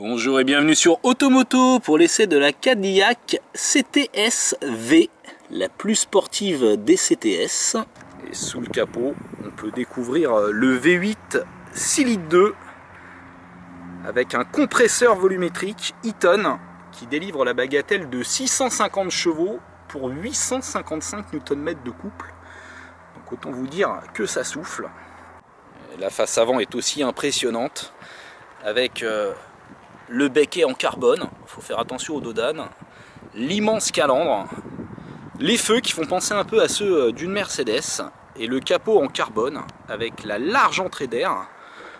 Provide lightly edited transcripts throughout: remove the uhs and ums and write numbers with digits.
Bonjour et bienvenue sur Automoto pour l'essai de la Cadillac CTS V, la plus sportive des CTS. Et sous le capot, on peut découvrir le V8 6 litres 2 avec un compresseur volumétrique Eaton qui délivre la bagatelle de 650 chevaux pour 855 Nm de couple. Donc autant vous dire que ça souffle. La face avant est aussi impressionnante avec le becquet en carbone, il faut faire attention au dos d'âne, l'immense calandre, les feux qui font penser un peu à ceux d'une Mercedes et le capot en carbone avec la large entrée d'air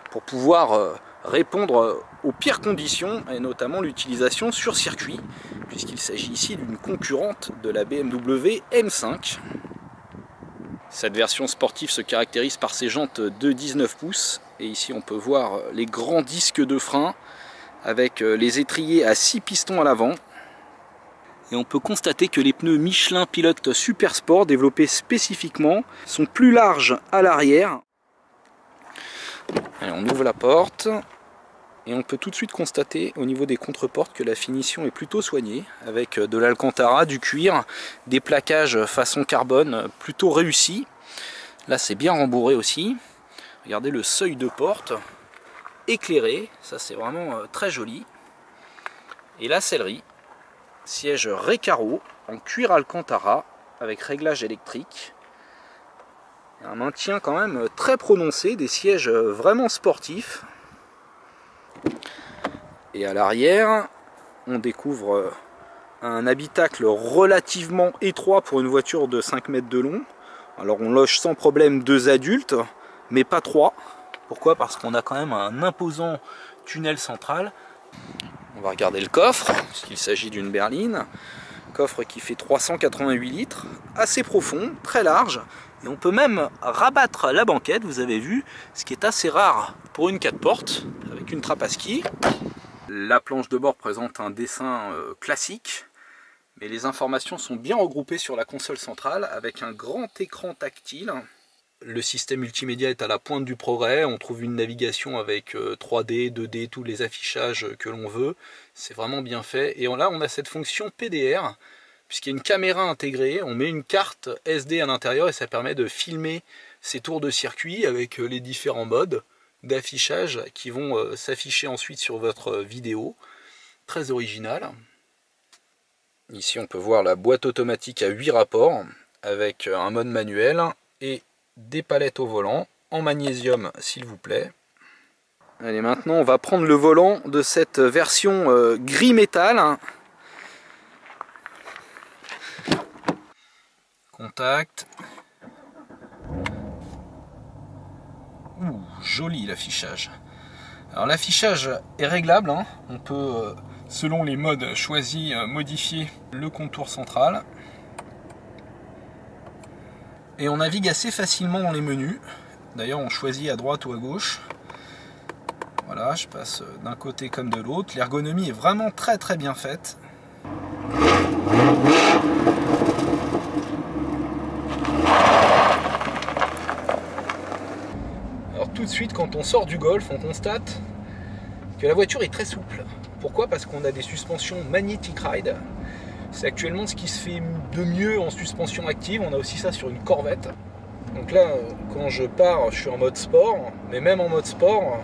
pour pouvoir répondre aux pires conditions et notamment l'utilisation sur circuit puisqu'il s'agit ici d'une concurrente de la BMW M5. Cette version sportive se caractérise par ses jantes de 19 pouces et ici on peut voir les grands disques de frein avec les étriers à 6 pistons à l'avant. Et on peut constater que les pneus Michelin Pilot Super Sport développés spécifiquement sont plus larges à l'arrière. On ouvre la porte et on peut tout de suite constater au niveau des contreportes que la finition est plutôt soignée avec de l'alcantara, du cuir, des plaquages façon carbone plutôt réussis. Là c'est bien rembourré aussi. Regardez le seuil de porte éclairé, ça c'est vraiment très joli. Et la sellerie, siège Recaro en cuir alcantara avec réglage électrique. Un maintien quand même très prononcé, des sièges vraiment sportifs. Et à l'arrière, on découvre un habitacle relativement étroit pour une voiture de 5 mètres de long. Alors on loge sans problème 2 adultes, mais pas 3. Pourquoi? Parce qu'on a quand même un imposant tunnel central. On va regarder le coffre, puisqu'il s'agit d'une berline. Coffre qui fait 388 litres, assez profond, très large. Et on peut même rabattre la banquette, vous avez vu, ce qui est assez rare pour une 4 portes, avec une trappe à ski. La planche de bord présente un dessin classique, mais les informations sont bien regroupées sur la console centrale, avec un grand écran tactile. Le système multimédia est à la pointe du progrès, on trouve une navigation avec 3D, 2D, tous les affichages que l'on veut, c'est vraiment bien fait. Et là on a cette fonction PDR, puisqu'il y a une caméra intégrée, on met une carte SD à l'intérieur et ça permet de filmer ces tours de circuit avec les différents modes d'affichage qui vont s'afficher ensuite sur votre vidéo. Très original. Ici on peut voir la boîte automatique à 8 rapports avec un mode manuel et des palettes au volant, en magnésium s'il vous plaît. Allez, maintenant on va prendre le volant de cette version gris métal. Contact. Ouh, joli l'affichage. Alors l'affichage est réglable, hein. On peut, selon les modes choisis, modifier le contour central. Et on navigue assez facilement dans les menus. D'ailleurs on choisit à droite ou à gauche. Voilà, je passe d'un côté comme de l'autre. L'ergonomie est vraiment très très bien faite. Alors tout de suite quand on sort du Golf, on constate que la voiture est très souple. Pourquoi? Parce qu'on a des suspensions Magnetic Ride. C'est actuellement ce qui se fait de mieux en suspension active. On a aussi ça sur une Corvette. Donc là, quand je pars, je suis en mode sport. Mais même en mode sport,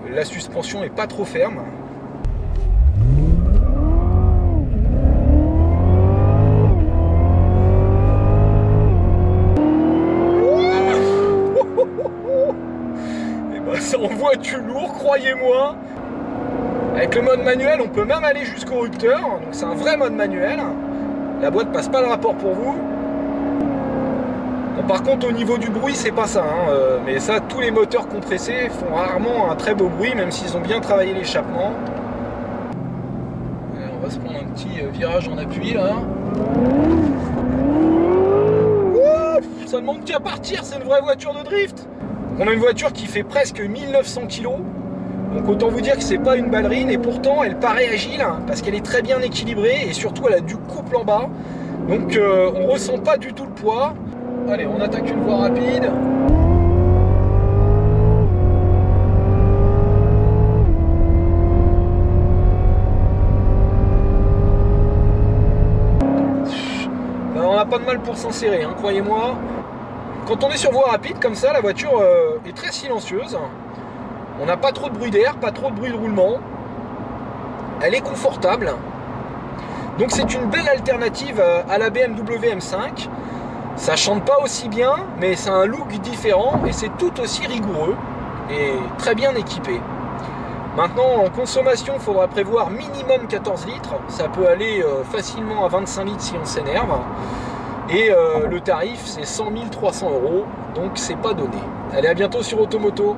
la suspension n'est pas trop ferme. Et ben, ça envoie du lourd, croyez-moi. Avec le mode manuel, on peut même aller jusqu'au rupteur, donc c'est un vrai mode manuel. La boîte passe pas le rapport pour vous. Bon, par contre, au niveau du bruit, c'est pas ça, hein. Mais ça, tous les moteurs compressés font rarement un très beau bruit, même s'ils ont bien travaillé l'échappement. On va se prendre un petit virage en appui là. Ouf, ça ne manque qu'à partir, c'est une vraie voiture de drift. Donc on a une voiture qui fait presque 1900 kg. Donc autant vous dire que c'est pas une ballerine et pourtant elle paraît agile parce qu'elle est très bien équilibrée et surtout elle a du couple en bas. Donc on ressent pas du tout le poids. Allez, on attaque une voie rapide. pas de mal pour s'insérer, hein, croyez-moi. Quand on est sur voie rapide comme ça, la voiture est très silencieuse. On n'a pas trop de bruit d'air, pas trop de bruit de roulement. Elle est confortable. Donc c'est une belle alternative à la BMW M5. Ça chante pas aussi bien, mais c'est un look différent et c'est tout aussi rigoureux et très bien équipé. Maintenant, en consommation, il faudra prévoir minimum 14 litres. Ça peut aller facilement à 25 litres si on s'énerve. Et le tarif, c'est 100 300 €. Donc, c'est pas donné. Allez, à bientôt sur Automoto.